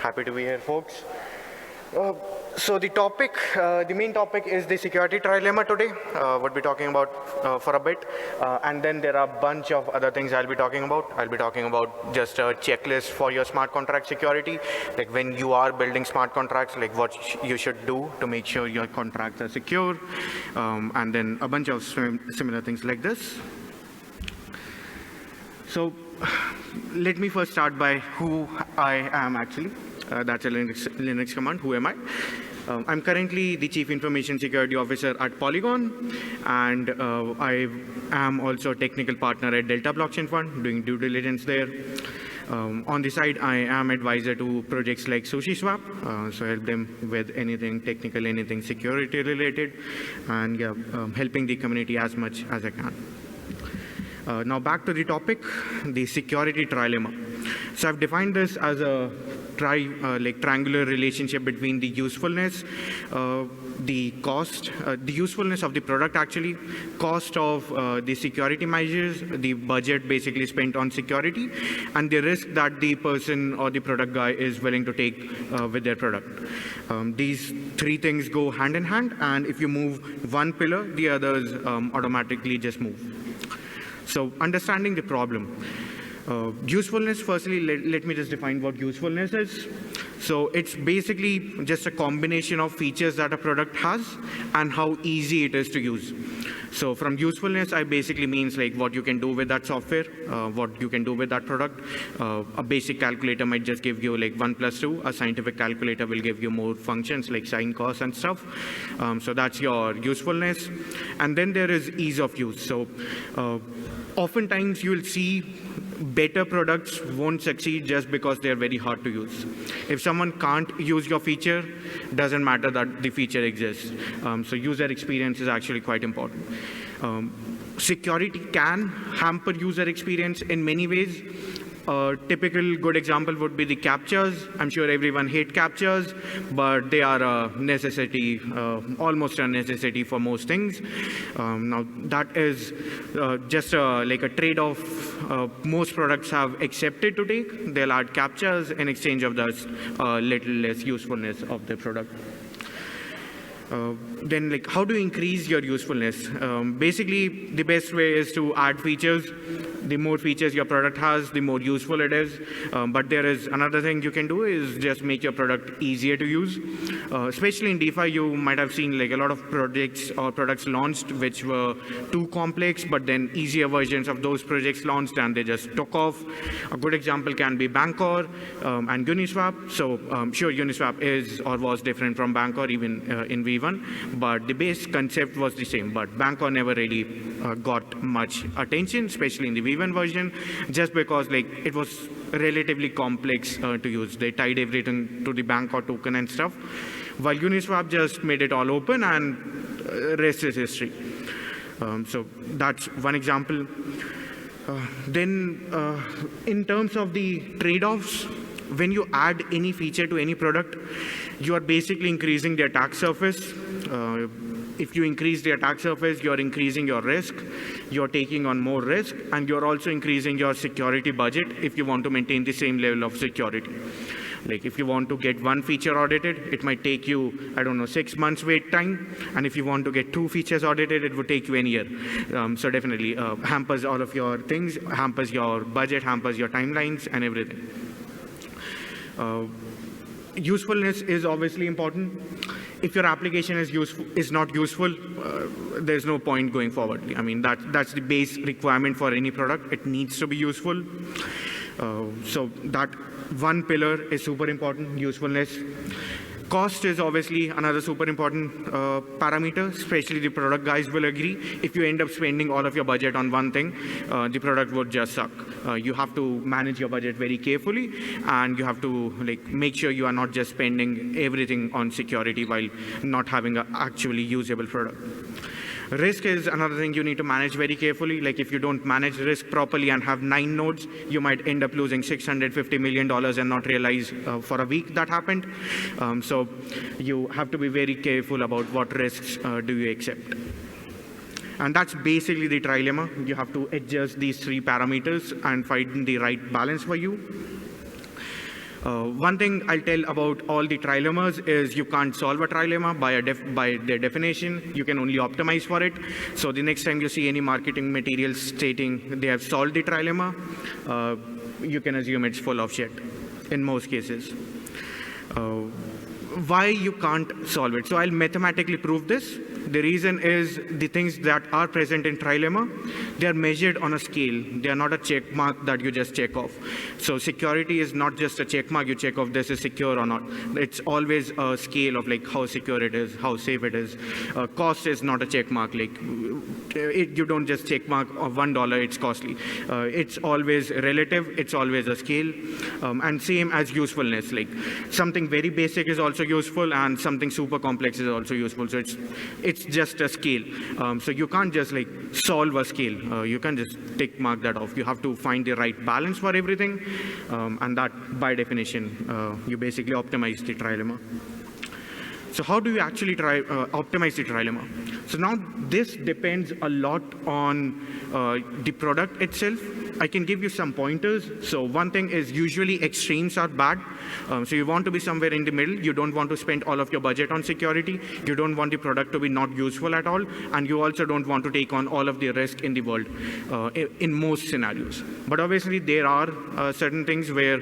Happy to be here, folks. So the main topic is the security trilemma today. We'll be talking about for a bit. And then there are a bunch of other things I'll be talking about. I'll be talking about just a checklist for your smart contract security, like when you are building smart contracts, like what you should do to make sure your contracts are secure, and then a bunch of similar things like this. So let me first start by who I am actually. That's a Linux command. Who am I? I'm currently the Chief Information Security Officer at Polygon, and I am also a technical partner at Delta Blockchain Fund, doing due diligence there. On the side, I am advisor to projects like Sushi Swap, so help them with anything technical, anything security related, and helping the community as much as I can. Now back to the topic, the security trilemma. So I've defined this as a triangular relationship between the usefulness, the cost, the usefulness of the product actually, cost of the security measures, the budget basically spent on security, and the risk that the person or the product guy is willing to take with their product. These three things go hand in hand, and if you move one pillar, the others automatically just move. So understanding the problem. Usefulness, firstly, let me just define what usefulness is. So it's basically just a combination of features that a product has and how easy it is to use. So from usefulness, I basically means like what you can do with that software, what you can do with that product. A basic calculator might just give you like 1 + 2. A scientific calculator will give you more functions like sine, cos, and stuff. So that's your usefulness. And then there is ease of use. So oftentimes you'll see better products won't succeed just because they're very hard to use. If someone can't use your feature, doesn't matter that the feature exists. So user experience is actually quite important. Security can hamper user experience in many ways. A typical good example would be the captchas. I'm sure everyone hates captchas, but they are a necessity, almost a necessity for most things. Now, that is just like a trade-off most products have accepted to take. They'll add captchas in exchange of the little less usefulness of the product. Then, like, how do you increase your usefulness? Basically, the best way is to add features. The more features your product has, the more useful it is. But there is another thing you can do is just make your product easier to use. Especially in DeFi, you might have seen like a lot of projects or products launched which were too complex, but then easier versions of those projects launched and they just took off. A good example can be Bancor and Uniswap. So sure, Uniswap is or was different from Bancor even in V1, but the base concept was the same. But Bancor never really got much attention, especially in the V1 version, just because like it was relatively complex to use. They tied everything to the Bancor token and stuff, while Uniswap just made it all open, and rest is history. So that's one example. Then in terms of the trade-offs, when you add any feature to any product, you are basically increasing the attack surface. If you increase the attack surface, you're increasing your risk, you're taking on more risk, and you're also increasing your security budget if you want to maintain the same level of security. Like if you want to get one feature audited, it might take you, I don't know, 6 months wait time. And if you want to get 2 features audited, it would take you a year. So definitely hampers all of your things, hampers your budget, hampers your timelines and everything. Usefulness is obviously important. If your application is not useful, there's no point going forward. I mean, that's the base requirement for any product. It needs to be useful. So that one pillar is super important, usefulness. Cost is obviously another super important parameter, especially the product guys will agree. If you end up spending all of your budget on one thing, the product would just suck. You have to manage your budget very carefully, and you have to like make sure you are not just spending everything on security while not having an actually usable product. Risk is another thing you need to manage very carefully. Like if you don't manage risk properly and have 9 nodes, you might end up losing $650 million and not realize for a week that happened. So you have to be very careful about what risks do you accept. And that's basically the trilemma. You have to adjust these 3 parameters and find the right balance for you. One thing I'll tell about all the trilemmas is you can't solve a trilemma by their definition. You can only optimize for it. So the next time you see any marketing materials stating they have solved the trilemma, you can assume it's full of shit in most cases. Why you can't solve it? So I'll mathematically prove this. The reason is the things that are present in trilemma, they are measured on a scale. They are not a check mark that you just check off. So security is not just a check mark you check off this is secure or not. It's always a scale of like how secure it is, how safe it is. Cost is not a check mark. Like you don't just check mark of $1, it's costly. It's always relative. It's always a scale. And same as usefulness. Like something very basic is also useful and something super complex is also useful. So it's just a scale. So you can't just like solve a scale. You can't just tick mark that off. You have to find the right balance for everything. And that by definition, you basically optimize the trilemma. So how do you actually optimize the trilemma? So now this depends a lot on the product itself. I can give you some pointers. So one thing is usually extremes are bad. So you want to be somewhere in the middle. You don't want to spend all of your budget on security. You don't want the product to be not useful at all. And you also don't want to take on all of the risk in the world in most scenarios. But obviously there are certain things where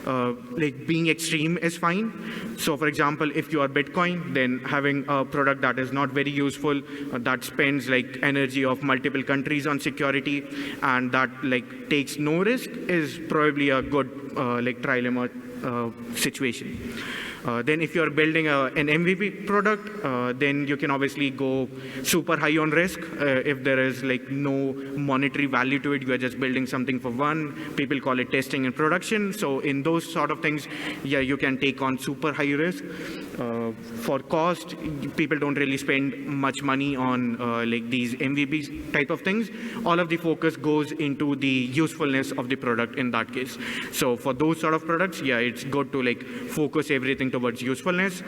like being extreme is fine. So for example, if you are Bitcoin, then having a product that is not very useful, that spends like energy of multiple countries on security, and that like takes no risk is probably a good like trilemma situation. Then if you're building an MVP product, then you can obviously go super high on risk. If there is like no monetary value to it, you are just building something for fun. People call it testing in production. So in those sort of things, yeah, you can take on super high risk. For cost, people don't really spend much money on like these MVP type of things. All of the focus goes into the usefulness of the product in that case. So for those sort of products, yeah, it's good to like focus everything towards usefulness.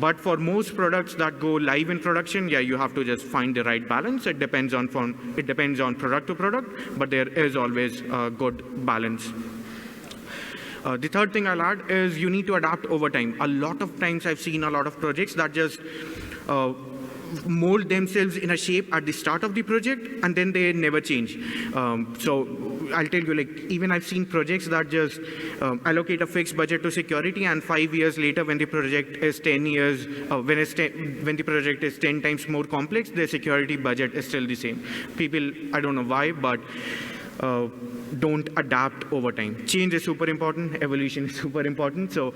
But for most products that go live in production, yeah, you have to just find the right balance. It depends on product to product, but there is always a good balance. The third thing I'll add is you need to adapt over time. A lot of times I've seen a lot of projects that just mold themselves in a shape at the start of the project and then they never change. So I'll tell you, like, even I've seen projects that just allocate a fixed budget to security, and 5 years later, when the project is 10 years, when the project is 10 times more complex, the security budget is still the same. People, I don't know why, but don't adapt over time. Change is super important. Evolution is super important. So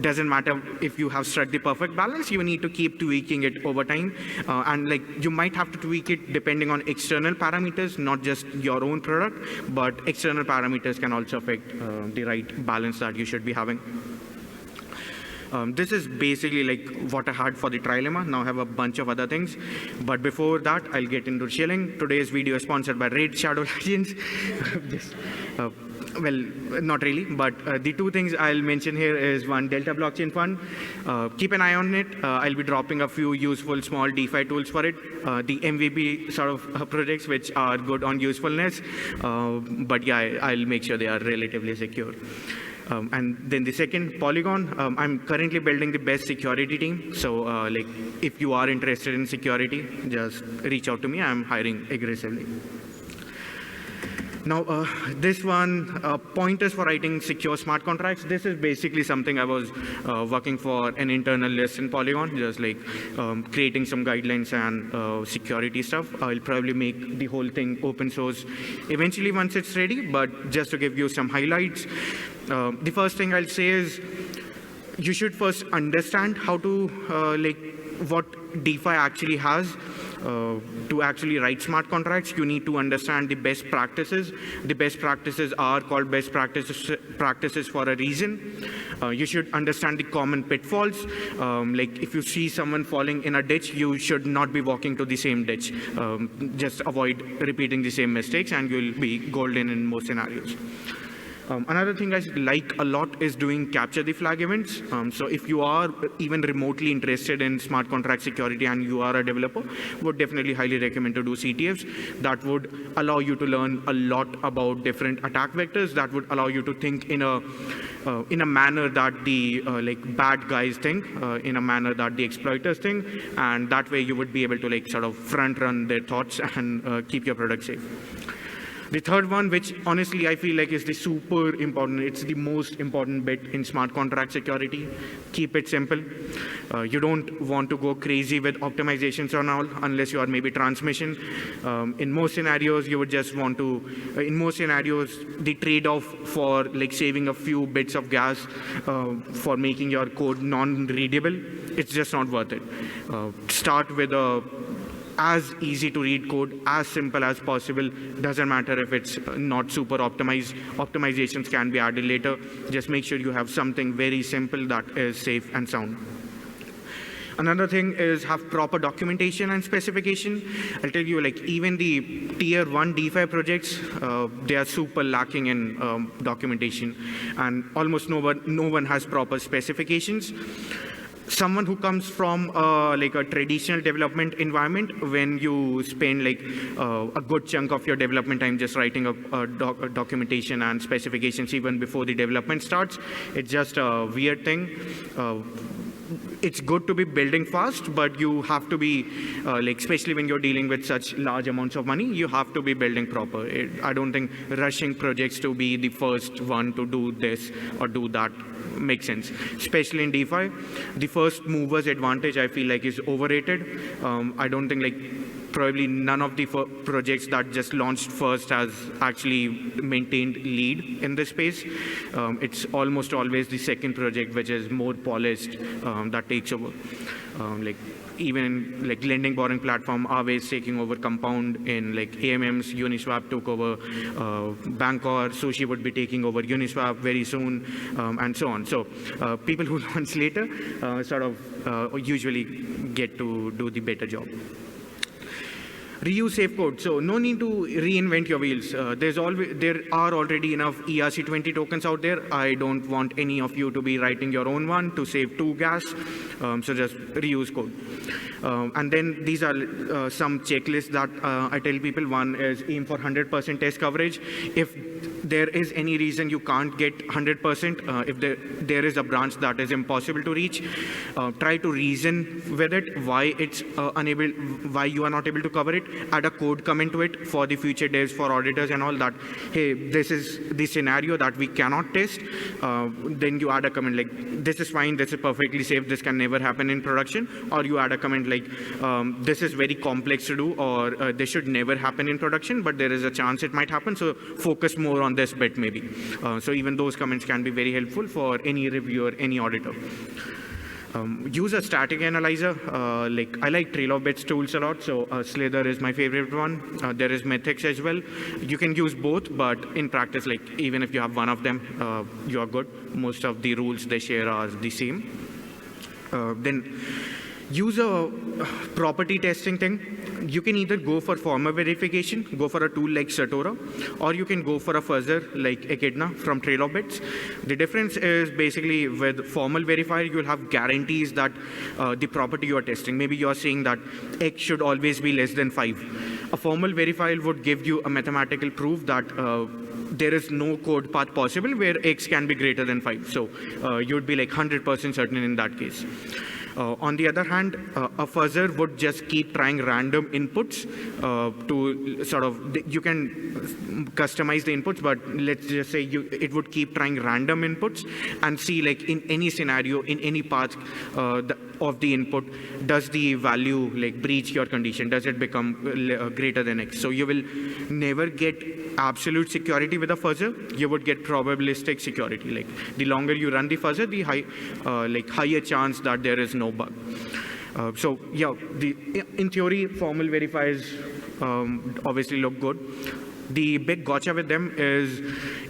doesn't matter if you have struck the perfect balance. You need to keep tweaking it over time. And like you might have to tweak it depending on external parameters, not just your own product, but external parameters can also affect the right balance that you should be having. This is basically like what I had for the trilemma. Now I have a bunch of other things. But before that, I'll get into shilling. Today's video is sponsored by Raid Shadow Legends. Well, not really, but the two things I'll mention here is one, Delta Blockchain Fund. Keep an eye on it. I'll be dropping a few useful small DeFi tools for it. The MVP sort of projects which are good on usefulness. But yeah, I'll make sure they are relatively secure. And then the second, Polygon. I'm currently building the best security team. So like if you are interested in security, just reach out to me. I'm hiring aggressively. Now, this one, pointers for writing secure smart contracts. This is basically something I was working for an internal list in Polygon, just like creating some guidelines and security stuff. I'll probably make the whole thing open source eventually once it's ready, but just to give you some highlights. The first thing I'll say is you should first understand how to, like, what DeFi actually has. To actually write smart contracts, you need to understand the best practices. The best practices are called best practices for a reason. You should understand the common pitfalls. Like if you see someone falling in a ditch, you should not be walking to the same ditch. Just avoid repeating the same mistakes and you'll be golden in most scenarios. Another thing I like a lot is doing capture the flag events. So if you are even remotely interested in smart contract security and you are a developer, would definitely highly recommend to do CTFs. That would allow you to learn a lot about different attack vectors. That would allow you to think in a in a manner that the like bad guys think, in a manner that the exploiters think, and that way you would be able to like sort of front run their thoughts and keep your product safe. The third one, which honestly I feel like is the super important, it's the most important bit in smart contract security. Keep it simple. You don't want to go crazy with optimizations on all, unless you are maybe transmission. In most scenarios, you would just want to, in most scenarios, the trade-off for like saving a few bits of gas for making your code non-readable, it's just not worth it. Start with a as easy to read code, as simple as possible. Doesn't matter if it's not super optimized. Optimizations can be added later. Just make sure you have something very simple that is safe and sound. Another thing is have proper documentation and specification. I'll tell you, like even the tier 1 DeFi projects, they are super lacking in documentation, and almost no one has proper specifications. Someone who comes from like a traditional development environment, when you spend like a good chunk of your development time just writing a documentation and specifications even before the development starts, it's just a weird thing. It's good to be building fast, but you have to be, like, especially when you're dealing with such large amounts of money, you have to be building proper. I don't think rushing projects to be the first one to do this or do that makes sense, especially in DeFi. The first mover's advantage, I feel like, is overrated. I don't think, like, probably none of the projects that just launched first has actually maintained lead in this space. It's almost always the second project which is more polished that takes over. Like even like lending borrowing platform, Aave taking over Compound in like AMMs, Uniswap took over Bancor, Sushi would be taking over Uniswap very soon, and so on. So people who launch later sort of usually get to do the better job. Reuse safe code. So no need to reinvent your wheels. There are already enough ERC20 tokens out there. I don't want any of you to be writing your own one to save 2 gas. So just reuse code. And then these are some checklists that I tell people. One is aim for 100% test coverage. If there is any reason you can't get 100%, if there is a branch that is impossible to reach, try to reason with it why it's why you are not able to cover it. Add a code comment to it for the future devs, for auditors and all that. Hey, this is the scenario that we cannot test. Then you add a comment like, this is fine, this is perfectly safe, this can never happen in production. Or you add a comment like, this is very complex to do, or this should never happen in production, but there is a chance it might happen, so focus more on this bit maybe. So even those comments can be very helpful for any reviewer, any auditor. Use a static analyzer. Like I like Trail-of-Bits tools a lot, so Slither is my favorite one. There is Methics as well. You can use both, but in practice, like even if you have one of them, you are good. Most of the rules they share are the same. Then use a property testing thing. You can either go for formal verification, go for a tool like Satora, or you can go for a fuzzer like Echidna from Trail-of-Bits. The difference is basically with formal verifier, you'll have guarantees that the property you are testing, maybe you are saying that X should always be less than 5. A formal verifier would give you a mathematical proof that there is no code path possible where X can be greater than 5. So you'd be like 100% certain in that case. On the other hand, a fuzzer would just keep trying random inputs to sort of, you can customize the inputs, but let's just say it would keep trying random inputs and see like in any scenario, in any path of the input, does the value like breach your condition? Does it become greater than X? So you will never get absolute security with a fuzzer. You would get probabilistic security. Like the longer you run the fuzzer, the higher chance that there is no bug. So yeah, in theory, formal verifiers obviously look good. The big gotcha with them is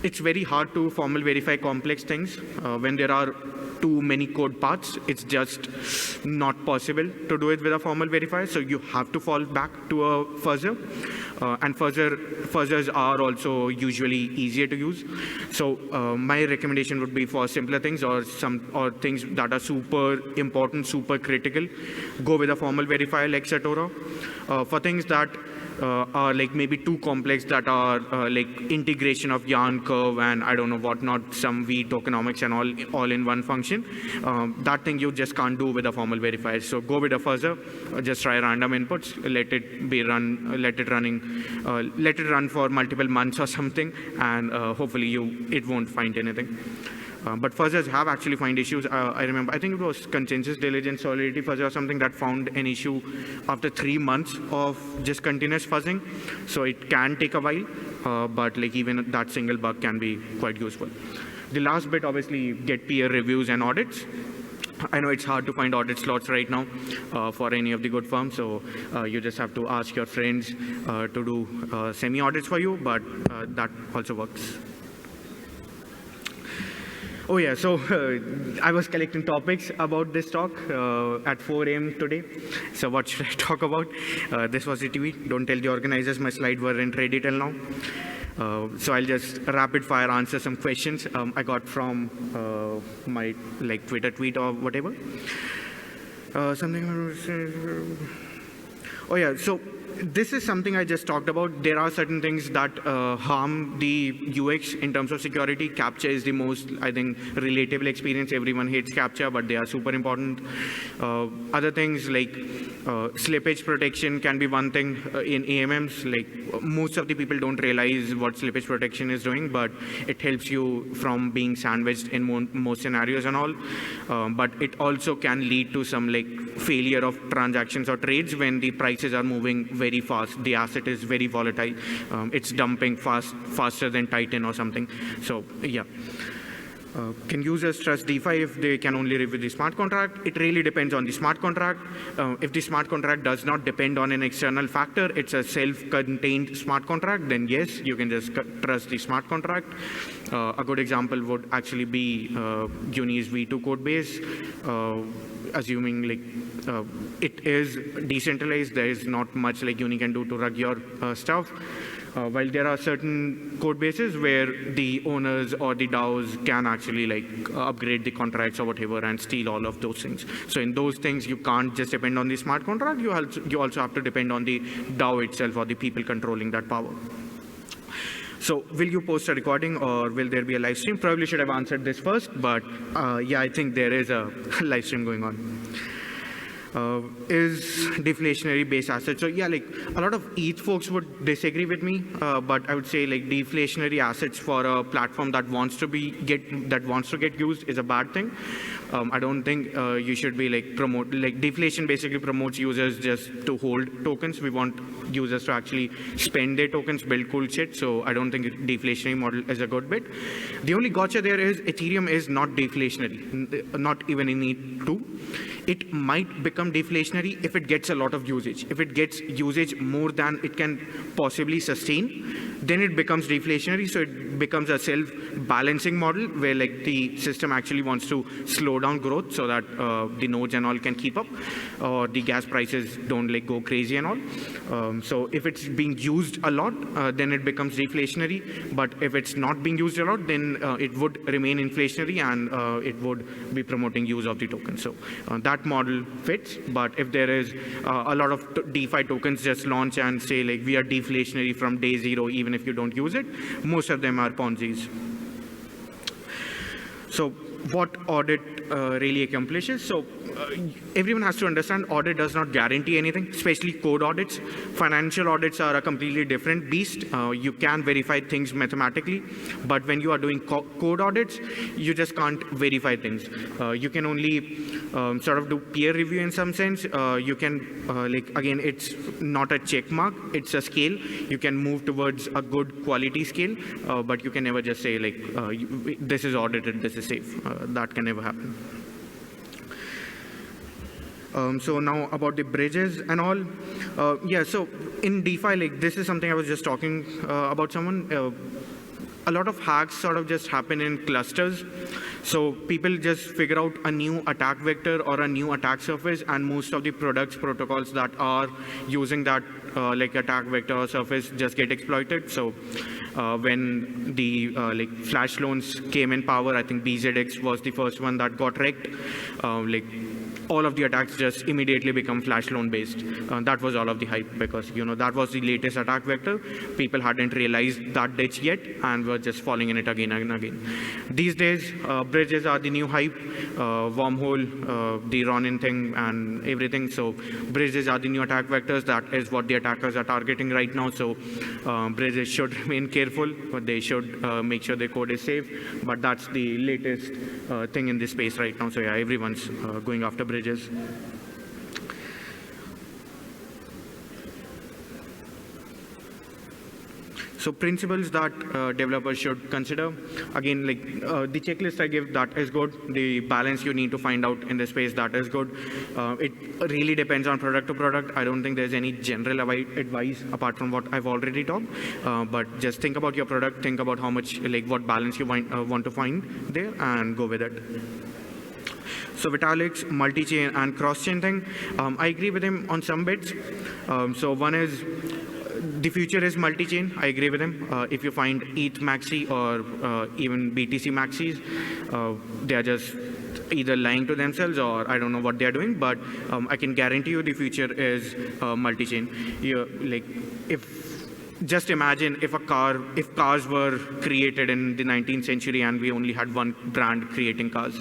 it's very hard to formal verify complex things. When there are too many code paths, it's just not possible to do it with a formal verifier. So you have to fall back to a fuzzer. And fuzzers are also usually easier to use. So my recommendation would be for simpler things or things that are super important, super critical, go with a formal verifier like Satora. For things that are like maybe too complex, that are like integration of yarn, curve, and I don't know what not, some V tokenomics and all in one function. That thing you just can't do with a formal verifier. So go with a fuzzer, just try random inputs, let it run for multiple months or something, and hopefully it won't find anything. But fuzzers have actually found issues. I remember, I think it was consensus diligence solidity fuzzer or something that found an issue after 3 months of just continuous fuzzing. So it can take a while, but like even that single bug can be quite useful. The last bit, obviously, get peer reviews and audits. I know it's hard to find audit slots right now for any of the good firms, so you just have to ask your friends to do semi-audits for you, but that also works. Oh yeah, so I was collecting topics about this talk at 4 a.m. today. So what should I talk about? This was the TV. Don't tell the organizers my slides weren't ready till now. So I'll just rapid fire answer some questions I got from my like Twitter tweet or whatever. Oh yeah, so this is something I just talked about. There are certain things that harm the UX in terms of security. CAPTCHA is the most, I think, relatable experience. Everyone hates CAPTCHA, but they are super important. Other things like slippage protection can be one thing in AMMs. Like most of the people don't realize what slippage protection is doing, but it helps you from being sandwiched in most scenarios and all. But it also can lead to some like failure of transactions or trades when the prices are moving very fast. The asset is very volatile. It's dumping faster than Titan or something. So yeah. Can users trust DeFi if they can only review the smart contract? It really depends on the smart contract. If the smart contract does not depend on an external factor, it's a self-contained smart contract, then yes, you can just trust the smart contract. A good example would actually be Uni's V2 code base. Assuming like it is decentralized, there is not much like Uni can do to rug your stuff. While there are certain code bases where the owners or the DAOs can actually like upgrade the contracts or whatever and steal all of those things. So in those things, you can't just depend on the smart contract. You also have to depend on the DAO itself or the people controlling that power. So will you post a recording or will there be a live stream? Probably should have answered this first, but yeah, I think there is a live stream going on. Is deflationary based assets? So yeah, like a lot of ETH folks would disagree with me, but I would say like deflationary assets for a platform that wants to get used is a bad thing. I don't think you should be like deflation basically promotes users just to hold tokens. We want users to actually spend their tokens, build cool shit. So I don't think deflationary model is a good bit. The only gotcha there is Ethereum is not deflationary, not even in ETH2. It might become deflationary if it gets a lot of usage. If it gets usage more than it can possibly sustain, then it becomes deflationary. So it becomes a self-balancing model where like the system actually wants to slow down growth so that the nodes and all can keep up, or the gas prices don't like go crazy and all. So if it's being used a lot, then it becomes deflationary. But if it's not being used a lot, then it would remain inflationary and it would be promoting use of the token. So that model fits. But if there is a lot of DeFi tokens just launch and say like we are deflationary from day zero, even if you don't use it, most of them are Ponzi's. So what audit really accomplishes? So everyone has to understand audit does not guarantee anything, especially code audits. Financial audits are a completely different beast. You can verify things mathematically, but when you are doing code audits, you just can't verify things. You can only sort of do peer review in some sense. You can, like, again, it's not a check mark, it's a scale. You can move towards a good quality scale, but you can never just say, like, this is audited, this is safe. That can never happen. So now about the bridges and all. Yeah, so in DeFi, like this is something I was just talking about someone. A lot of hacks sort of just happen in clusters. So people just figure out a new attack vector or a new attack surface, and most of the protocols that are using that like attack vector or surface just get exploited. So when the like flash loans came in power, I think BZX was the first one that got wrecked. Like all of the attacks just immediately become flash loan based. That was all of the hype because, that was the latest attack vector. People hadn't realized that ditch yet and were just falling in it again and again. These days, bridges are the new hype, wormhole, the Ronin thing and everything. So bridges are the new attack vectors. That is what the attackers are targeting right now. So bridges should remain careful, but they should make sure their code is safe. But that's the latest thing in this space right now. So yeah, everyone's going after bridges. So principles that developers should consider. Again, the checklist I give, that is good. The balance you need to find out in the space, that is good. It really depends on product to product. I don't think there's any general advice apart from what I've already talked. But just think about your product, think about how much, what balance you want to find there, and go with it. So Vitalik's multi-chain and cross-chain thing, I agree with him on some bits. So one is, the future is multi-chain. I agree with him. If you find ETH maxi or even BTC maxis, they are just either lying to themselves or I don't know what they are doing, but I can guarantee you the future is multi-chain. Just imagine if cars were created in the 19th century and we only had one brand creating cars.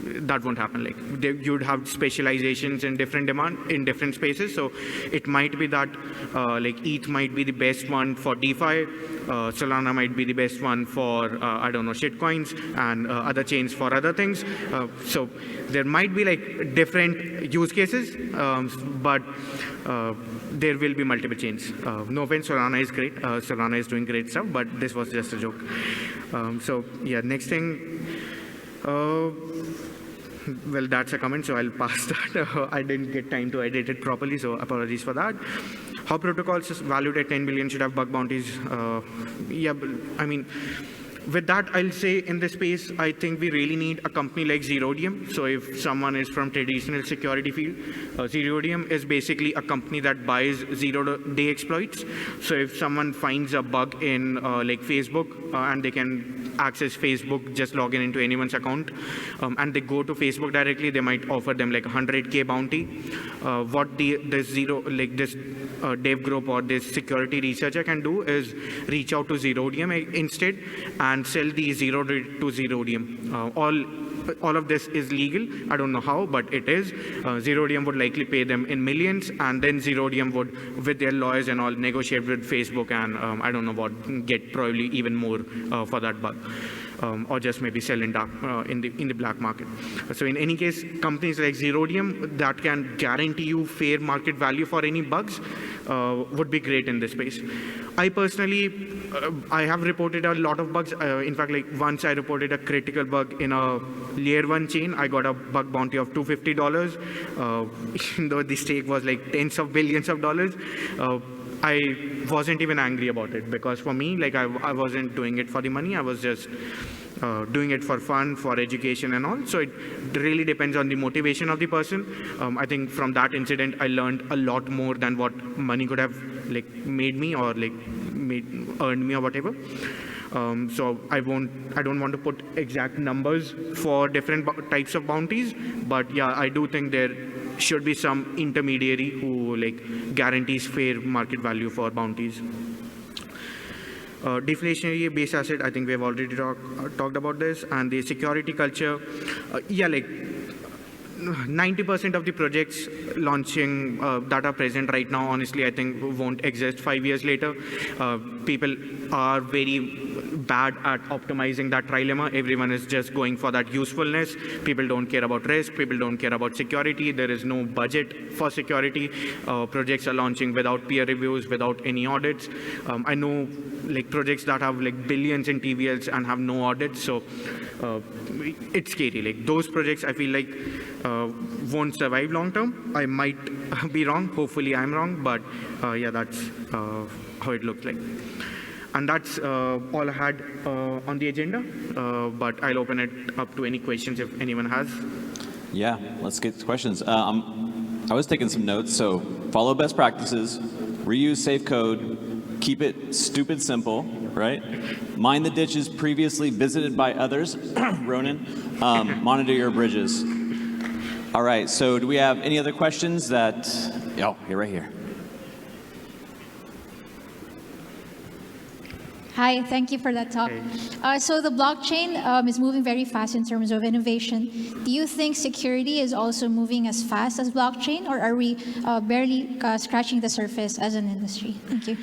That won't happen. You'd have specializations in different spaces. So it might be that ETH might be the best one for DeFi, Solana might be the best one for I don't know, shitcoins, and other chains for other things. So there might be different use cases, but there will be multiple chains. No offense, Solana is great. Solana is doing great stuff, but this was just a joke. So yeah, next thing. Well, that's a comment, so I'll pass that. I didn't get time to edit it properly, so apologies for that. How protocols valued at 10 billion should have bug bounties? Yeah, I mean, with that, I'll say in this space, I think we really need a company like Zerodium. So if someone is from traditional security field, Zerodium is basically a company that buys zero-day exploits. So if someone finds a bug in Facebook and they can access Facebook, just log in into anyone's account, and they go to Facebook directly, they might offer them like 100K bounty. What this dev group or this security researcher can do is reach out to Zerodium instead and sell the zero to Zerodium. All of this is legal. I don't know how, but it is. Zerodium would likely pay them in millions, and then Zerodium would, with their lawyers and all, negotiate with Facebook and I don't know what, get probably even more for that bug. Or just maybe sell in the black market. So in any case, companies like Zerodium that can guarantee you fair market value for any bugs would be great in this space. I personally, I have reported a lot of bugs. In fact, once I reported a critical bug in a layer 1 chain, I got a bug bounty of $250, even though the stake was tens of billions of dollars. I wasn't even angry about it because for me, I wasn't doing it for the money. I was just doing it for fun, for education and all. So it really depends on the motivation of the person. I think from that incident, I learned a lot more than what money could have made me or earned me or whatever. So I don't want to put exact numbers for different types of bounties, but yeah, I do think there should be some intermediary who guarantees fair market value for bounties. Deflationary base asset, I think we have already talked about this, and the security culture. 90% of the projects launching that are present right now, honestly, I think won't exist 5 years later. People are very bad at optimizing that trilemma. Everyone is just going for that usefulness. People don't care about risk. People don't care about security. There is no budget for security. Projects are launching without peer reviews, without any audits. I know projects that have billions in TVLs and have no audits. So it's scary. Those projects, I feel won't survive long term. I might be wrong. Hopefully I'm wrong. But yeah, that's how it looks like. And that's all I had on the agenda. But I'll open it up to any questions if anyone has. Yeah, let's get to questions. I was taking some notes. So follow best practices, reuse safe code, keep it stupid simple, right? Mind the ditches previously visited by others, Ronan. Monitor your bridges. All right, so do we have any other questions that, oh, you're right here. Hi, thank you for that talk. So the blockchain is moving very fast in terms of innovation. Do you think security is also moving as fast as blockchain, or are we barely scratching the surface as an industry? Thank you.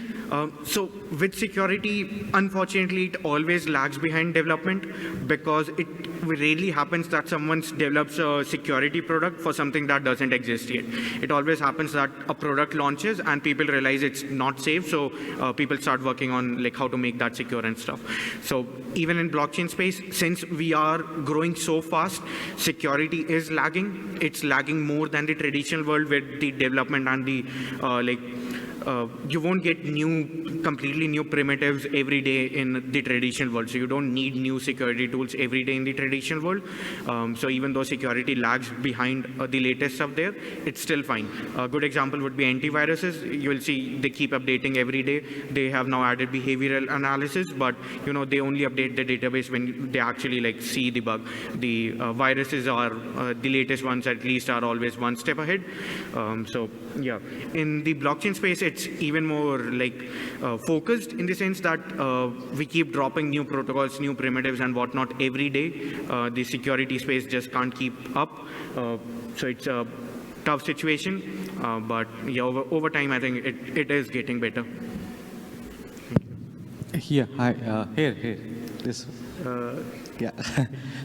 So with security, unfortunately, it always lags behind development because it rarely happens that someone develops a security product for something that doesn't exist yet. It always happens that a product launches and people realize it's not safe, so people start working on like how to make that secure and stuff. So even in blockchain space, since we are growing so fast, security is lagging. It's lagging more than the traditional world with the development and the you won't get completely new primitives every day in the traditional world. So you don't need new security tools every day in the traditional world. So even though security lags behind the latest stuff there, it's still fine. A good example would be antiviruses. You will see they keep updating every day. They have now added behavioral analysis, but they only update the database when they actually like see the bug. The viruses are the latest ones at least are always one step ahead. So yeah, in the blockchain space, it's even more like focused in the sense that we keep dropping new protocols, new primitives and whatnot every day. The security space just can't keep up. So it's a tough situation, but yeah, over time, I think it is getting better. Yeah, hi, here, this. Yeah.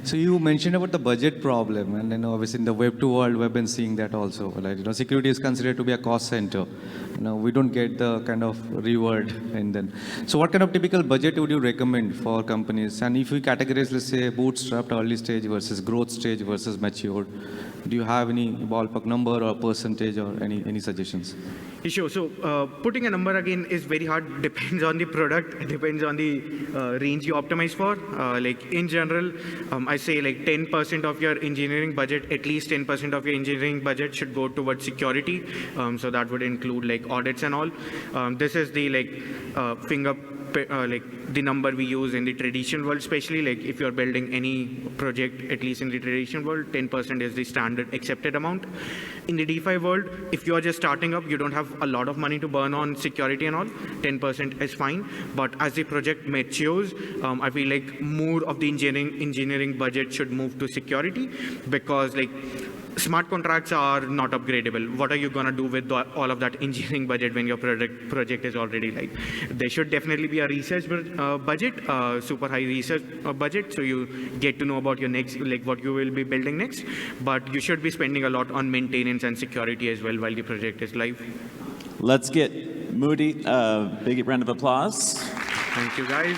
So you mentioned about the budget problem, and then obviously in the Web 2 world, we've been seeing that also. Like, security is considered to be a cost center. We don't get the kind of reward, and then. So what kind of typical budget would you recommend for companies? And if we categorize, let's say, bootstrapped early stage versus growth stage versus matured, do you have any ballpark number or percentage or any suggestions? Sure. So putting a number again is very hard. Depends on the product. Depends on the range you optimize for. Like in general, I say like 10% of your engineering budget, at least 10% of your engineering budget should go towards security. So that would include like audits and all. This is the like the number we use in the traditional world, especially like if you're building any project, at least in the traditional world, 10% is the standard accepted amount. In the DeFi world, if you're just starting up, you don't have a lot of money to burn on security and all, 10% is fine. But as the project matures, I feel like more of the engineering budget should move to security, because like smart contracts are not upgradable. What are you going to do with all of that engineering budget when your project is already live? There should definitely be a research budget, super high research budget, so you get to know about your next, like what you will be building next. But you should be spending a lot on maintenance and security as well while the project is live. Let's get Mudit a big round of applause. Thank you, guys.